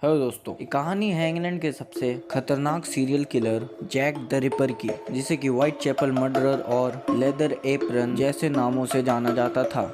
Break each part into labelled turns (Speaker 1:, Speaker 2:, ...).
Speaker 1: Hello दोस्तों, ये कहानी है इंग्लैंड के सबसे खतरनाक serial killer Jack the Ripper की, जिसे कि व्हाइट चैपल मर्डरर और लेदर एप्रन जैसे नामों से जाना जाता था।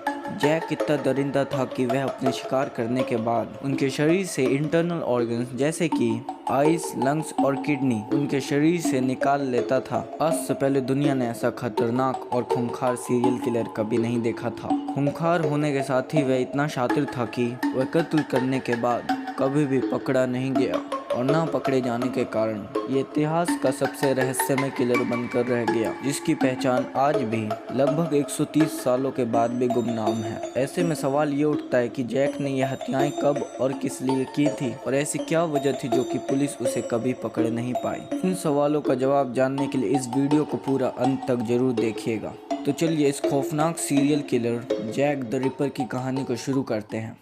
Speaker 1: जैक इतना दरिंदा था कि वह अपने शिकार करने के बाद उनके शरीर से इंटरनल ऑर्गन्स जैसे कि आइस, लंग्स और किडनी उनके शरीर से निकाल लेता था। आज से पहले दुनिया ने ऐसा खतरनाक और खूंखार सीरियल किलर कभी नहीं देखा था। खूंखार होने के साथ ही वह इतना शातिर था कि वह कत्ल करने के बाद कभी भी पकड़ा नहीं गया और ना पकड़े जाने के कारण ये इतिहास का सबसे रहस्यमय किलर बनकर रह गया, जिसकी पहचान आज भी लगभग 130 सालों के बाद भी गुमनाम है। ऐसे में सवाल ये उठता है कि जैक ने यह हत्याएं कब और किस लिए की थी और ऐसी क्या वजह थी जो कि पुलिस उसे कभी पकड़ नहीं पाई। इन सवालों का जवाब जानने के लिए इस वीडियो को पूरा अंत तक जरूर देखिएगा। तो चलिए इस खौफनाक serial killer Jack the Ripper की कहानी को शुरू करते हैं।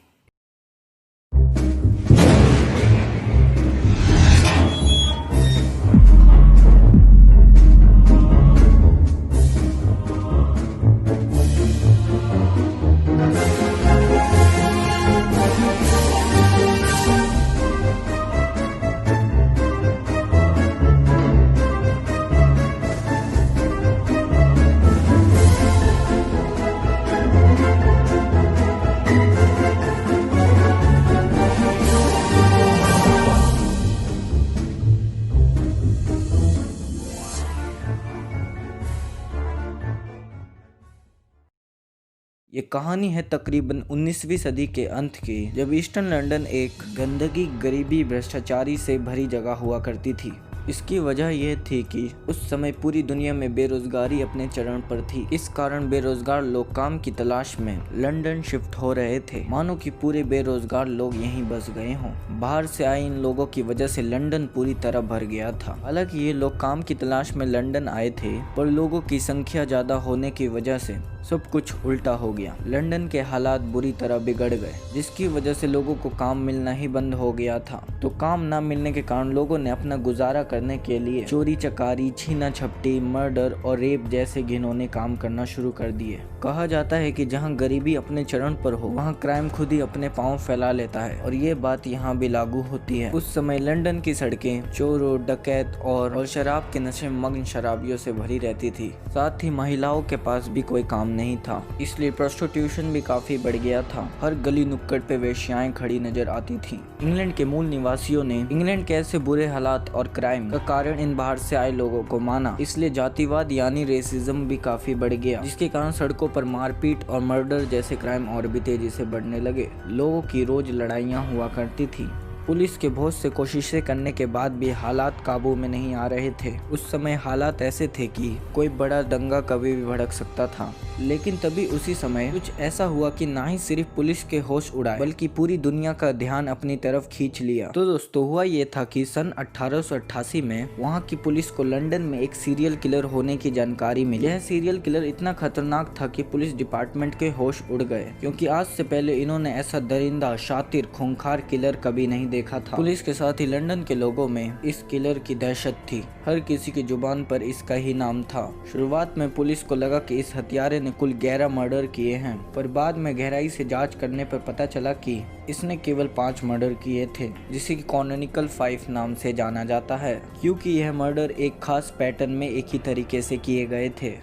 Speaker 1: ये कहानी है तकरीबन 19वीं सदी के अंत की, जब ईस्टर्न लंदन एक गंदगी, गरीबी, भ्रष्टाचारी से भरी जगह हुआ करती थी। इसकी वजह यह थी कि उस समय पूरी दुनिया में बेरोजगारी अपने चरण पर थी। इस कारण बेरोजगार लोग काम की तलाश में लंदन शिफ्ट हो रहे थे, मानो कि पूरे बेरोजगार लोग यहीं बस गए हों। बाहर से आए इन लोगों की वजह से लंदन पूरी तरह भर गया था। हालांकि ये लोग काम की तलाश में लंदन आए थे, पर लोगों की संख्या ज्यादा होने की वजह से सब कुछ उल्टा हो गया। लंदन के हालात बुरी तरह बिगड़ गए, जिसकी वजह से लोगों को काम मिलना ही बंद हो गया था। तो काम न मिलने के कारण लोगों ने अपना गुजारा करने के लिए चोरी चकारी, छीना झपटी, मर्डर और रेप जैसे घिनौने काम करना शुरू कर दिए। कहा जाता है कि जहां गरीबी अपने चरण पर हो, वहां क्राइम खुद ही अपने पांव फैला लेता है, और ये बात यहाँ भी लागू होती है। उस समय लंदन की सड़कें चोरों, डकैत और शराब के नशे में मग्न शराबियों से भरी रहती थी। साथ ही महिलाओं के पास भी कोई काम नहीं था, इसलिए प्रोस्टिट्यूशन भी काफी बढ़ गया था। हर गली नुक्कड़ पे वेश्याएं खड़ी नजर आती थी। इंग्लैंड के मूल निवासियों ने इंग्लैंड के ऐसे बुरे हालात और क्राइम का कारण इन बाहर से आए लोगों को माना, इसलिए जातिवाद यानी रेसिज्म भी काफी बढ़ गया, जिसके कारण सड़कों पर मारपीट और मर्डर जैसे क्राइम और भी तेजी से बढ़ने लगे। लोगों की रोज लड़ाइयाँ हुआ करती थी। पुलिस के बहुत से कोशिशें करने के बाद भी हालात काबू में नहीं आ रहे थे। उस समय हालात ऐसे थे कि कोई बड़ा दंगा कभी भी भड़क सकता था। लेकिन तभी उसी समय कुछ ऐसा हुआ कि ना ही सिर्फ पुलिस के होश उड़ाए, बल्कि पूरी दुनिया का ध्यान अपनी तरफ खींच लिया। तो दोस्तों, हुआ ये था कि सन 1888 में वहाँ की पुलिस को लंदन में एक सीरियल किलर होने की जानकारी मिली। यह सीरियल किलर इतना खतरनाक था कि पुलिस डिपार्टमेंट के होश उड़ गए, क्योंकि आज से पहले इन्होंने ऐसा दरिंदा, शातिर, खूंखार किलर कभी नहीं देखा था। पुलिस के साथ ही लंदन के लोगों में इस किलर की दहशत थी। हर किसी की जुबान पर इसका ही नाम था। शुरुआत में पुलिस को लगा कि इस हत्यारे ने कुल 11 मर्डर किए हैं, पर बाद में गहराई से जांच करने पर पता चला कि इसने केवल 5 मर्डर किए थे, जिसे कि कॉनोनिकल 5 नाम से जाना जाता है, क्योंकि यह मर्डर एक खास पैटर्न में एक ही तरीके से किए गए थे।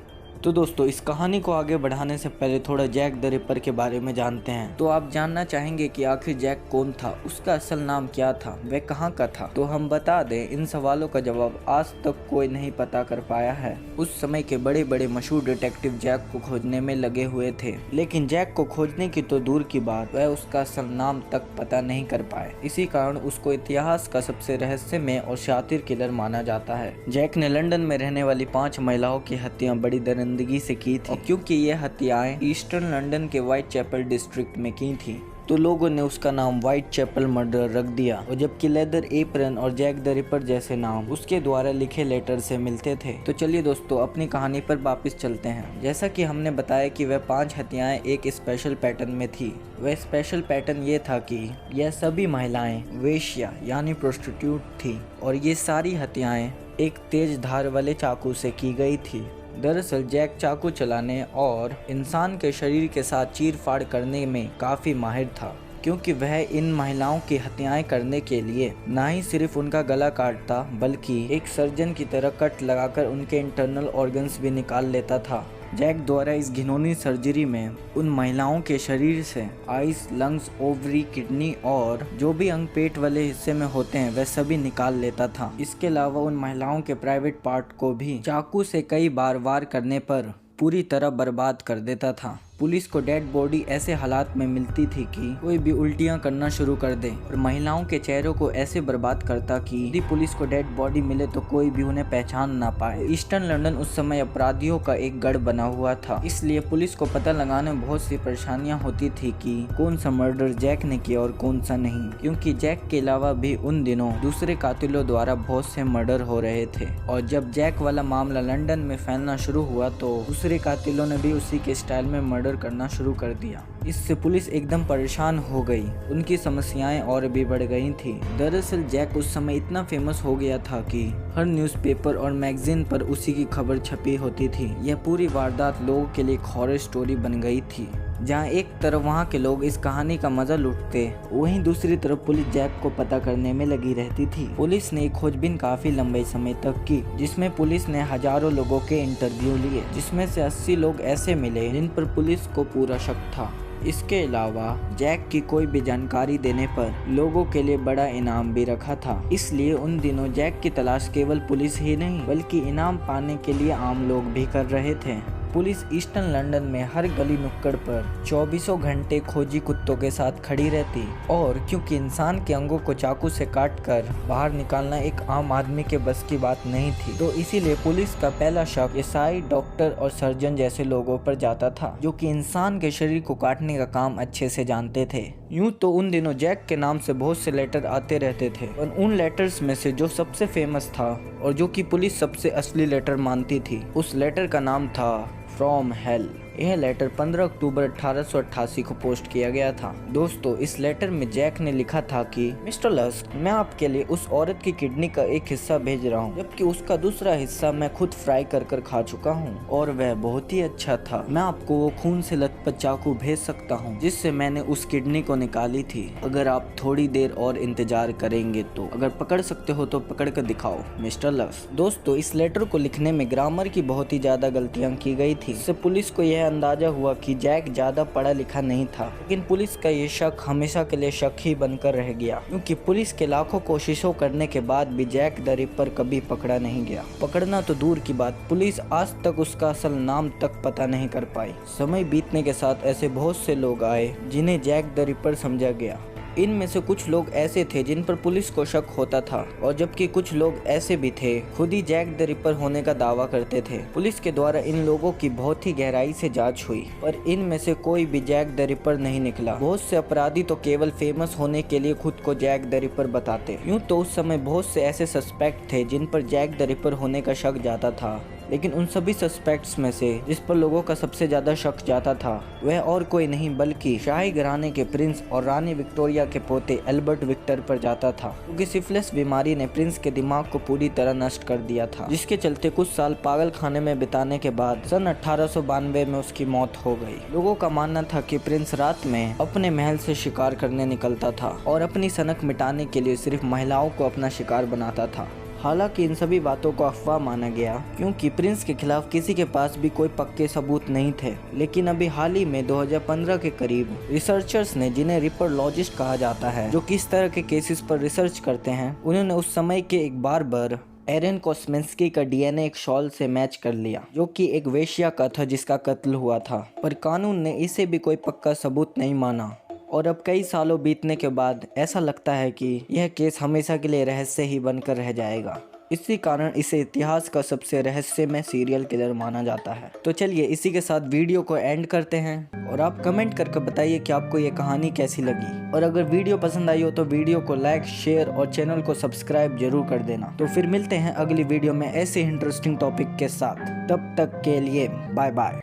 Speaker 1: तो दोस्तों, इस कहानी को आगे बढ़ाने से पहले थोड़ा जैक द रिपर के बारे में जानते हैं। तो आप जानना चाहेंगे कि आखिर जैक कौन था, उसका असल नाम क्या था, वह कहाँ का था? तो हम बता दें, इन सवालों का जवाब आज तक कोई नहीं पता कर पाया है। उस समय के बड़े बड़े मशहूर डिटेक्टिव जैक को खोजने में लगे हुए थे, लेकिन जैक को खोजने की तो दूर की बात, वह उसका असल नाम तक पता नहीं कर पाए। इसी कारण उसको इतिहास का सबसे रहस्यमय और शातिर किलर माना जाता है। जैक ने लंदन में रहने वाली 5 महिलाओं की हत्या बड़ी दरिंदगी से की थी, क्योंकि ये हत्याएं ईस्टर्न लंदन के व्हाइट चैपल डिस्ट्रिक्ट में की थी, तो लोगों ने उसका नाम व्हाइट चैपल मर्डर रख दिया। और जबकि लेदर एप्रन और जैक द रिपर जैसे नाम उसके द्वारा लिखे लेटर से मिलते थे। तो चलिए दोस्तों, अपनी कहानी पर वापस चलते हैं। जैसा कि हमने बताया कि वह 5 हत्याएं एक स्पेशल पैटर्न में थी। वह स्पेशल पैटर्न ये था कि यह सभी महिलाएं वेश्या यानी प्रोस्टिट्यूट थी, और ये सारी हत्याएं एक तेज धार वाले चाकू से की गई थी। दरअसल जैक चाकू चलाने और इंसान के शरीर के साथ चीर फाड़ करने में काफ़ी माहिर था, क्योंकि वह इन महिलाओं की हत्याएं करने के लिए न ही सिर्फ उनका गला काटता बल्कि एक सर्जन की तरह कट लगाकर उनके इंटरनल ऑर्गन्स भी निकाल लेता था। जैक द्वारा इस घिनौनी सर्जरी में उन महिलाओं के शरीर से आइस, लंग्स, ओवरी, किडनी और जो भी अंग पेट वाले हिस्से में होते हैं वह सभी निकाल लेता था। इसके अलावा उन महिलाओं के प्राइवेट पार्ट को भी चाकू से कई बार वार करने पर पूरी तरह बर्बाद कर देता था। पुलिस को डेड बॉडी ऐसे हालात में मिलती थी कि कोई भी उल्टियां करना शुरू कर दे और महिलाओं के चेहरों को ऐसे बर्बाद करता कि यदि पुलिस को डेड बॉडी मिले तो कोई भी उन्हें पहचान ना पाए। ईस्टर्न लंदन उस समय अपराधियों का एक गढ़ बना हुआ था, इसलिए पुलिस को पता लगाने में बहुत सी परेशानियां होती थी कि कौन सा मर्डर जैक ने किया और कौन सा नहीं, क्योंकि जैक के अलावा भी उन दिनों दूसरे कातिलों द्वारा बहुत से मर्डर हो रहे थे। और जब जैक वाला मामला लंदन में फैलना शुरू हुआ तो दूसरे कातिलों ने भी उसी के स्टाइल में मर्डर करना शुरू कर दिया। इससे पुलिस एकदम परेशान हो गई, उनकी समस्याएं और भी बढ़ गई थी। दरअसल जैक उस समय इतना फेमस हो गया था कि हर न्यूज़पेपर और मैगजीन पर उसी की खबर छपी होती थी। यह पूरी वारदात लोगों के लिए एक हॉरर स्टोरी बन गई थी। जहां एक तरफ वहां के लोग इस कहानी का मजा लूटते, वहीं दूसरी तरफ पुलिस जैक को पता करने में लगी रहती थी। पुलिस ने खोजबीन काफी लंबे समय तक की, जिसमें पुलिस ने हजारों लोगों के इंटरव्यू लिए, जिसमें से 80 लोग ऐसे मिले जिन पर पुलिस को पूरा शक था। इसके अलावा जैक की कोई भी जानकारी देने पर लोगों के लिए बड़ा इनाम भी रखा था। इसलिए उन दिनों जैक की तलाश केवल पुलिस ही नहीं बल्कि इनाम पाने के लिए आम लोग भी कर रहे थे। पुलिस ईस्टर्न लंदन में हर गली नुक्कड़ पर 24 घंटे खोजी कुत्तों के साथ खड़ी रहती, और क्योंकि इंसान के अंगों को चाकू से काटकर बाहर निकालना एक आम आदमी के बस की बात नहीं थी, तो इसीलिए पुलिस का पहला शक ईसाई, डॉक्टर और सर्जन जैसे लोगों पर जाता था जो कि इंसान के शरीर को काटने का काम अच्छे से जानते थे। यूं तो उन दिनों जैक के नाम से बहुत से लेटर आते रहते थे, और उन लेटर्स में से जो सबसे फेमस था और जो कि पुलिस सबसे असली लेटर मानती थी, उस लेटर का नाम था फ्रॉम हेल। यह लेटर 15 अक्टूबर 1888 को पोस्ट किया गया था। दोस्तों, इस लेटर में जैक ने लिखा था कि मिस्टर लस्क, मैं आपके लिए उस औरत की किडनी का एक हिस्सा भेज रहा हूँ, जबकि उसका दूसरा हिस्सा मैं खुद फ्राई कर खा चुका हूँ और वह बहुत ही अच्छा था। मैं आपको वो खून से लथपथ चाकू भेज सकता हूँ जिससे मैंने उस किडनी को निकाली थी, अगर आप थोड़ी देर और इंतजार करेंगे तो। अगर पकड़ सकते हो तो पकड़ कर दिखाओ मिस्टर लस्क। दोस्तों, इस लेटर को लिखने में ग्रामर की बहुत ही ज्यादा गलतियाँ की गई थी। इससे पुलिस को यह अंदाजा हुआ कि जैक ज्यादा पढ़ा लिखा नहीं था, लेकिन पुलिस का ये शक हमेशा के लिए शक ही बनकर रह गया, क्योंकि पुलिस के लाखों कोशिशों करने के बाद भी जैक द रिपर कभी पकड़ा नहीं गया। पकड़ना तो दूर की बात, पुलिस आज तक उसका असल नाम तक पता नहीं कर पाई। समय बीतने के साथ ऐसे बहुत से लोग आए जिन्हें जैक द रिपर समझा गया। इनमें से कुछ लोग ऐसे थे जिन पर पुलिस को शक होता था, और जबकि कुछ लोग ऐसे भी थे खुद ही जैक द रिपर होने का दावा करते थे। पुलिस के द्वारा इन लोगों की बहुत ही गहराई से जांच हुई, पर इनमें से कोई भी जैक द रिपर नहीं निकला। बहुत से अपराधी तो केवल फेमस होने के लिए खुद को जैक द रिपर बताते। यूं तो उस समय बहुत से ऐसे सस्पेक्ट थे जिन पर जैक द रिपर होने का शक जाता था, लेकिन उन सभी सस्पेक्ट्स में से जिस पर लोगों का सबसे ज्यादा शक जाता था वह और कोई नहीं बल्कि शाही घराने के प्रिंस और रानी विक्टोरिया के पोते एल्बर्ट विक्टर पर जाता था, क्योंकि सिफिलिस बीमारी ने प्रिंस के दिमाग को पूरी तरह नष्ट कर दिया था, जिसके चलते कुछ साल पागल खाने में बिताने के बाद सन 1892 में उसकी मौत हो गई। लोगों का मानना था कि प्रिंस रात में अपने महल से शिकार करने निकलता था और अपनी सनक मिटाने के लिए सिर्फ महिलाओं को अपना शिकार बनाता था। हालांकि इन सभी बातों को अफवाह माना गया, क्योंकि प्रिंस के खिलाफ किसी के पास भी कोई पक्के सबूत नहीं थे। लेकिन अभी हाल ही में 2015 के करीब रिसर्चर्स ने, जिन्हें रिपरलॉजिस्ट कहा जाता है, जो किस तरह के केसेस पर रिसर्च करते हैं, उन्होंने उस समय के एक बार्बर एरन कोस्मिंस्की का डीएनए एक शॉल से मैच कर लिया, जो कि एक वेश्या का था जिसका कत्ल हुआ था, पर कानून ने इसे भी कोई पक्का सबूत नहीं माना। और अब कई सालों बीतने के बाद ऐसा लगता है कि यह केस हमेशा के लिए रहस्य ही बनकर रह जाएगा। इसी कारण इसे इतिहास का सबसे रहस्यमय सीरियल किलर माना जाता है। तो चलिए इसी के साथ वीडियो को एंड करते हैं, और आप कमेंट करके बताइए कि आपको ये कहानी कैसी लगी। और अगर वीडियो पसंद आई हो तो वीडियो को लाइक, शेयर और चैनल को सब्सक्राइब जरूर कर देना। तो फिर मिलते हैं अगली वीडियो में ऐसे इंटरेस्टिंग टॉपिक के साथ। तब तक के लिए बाय बाय।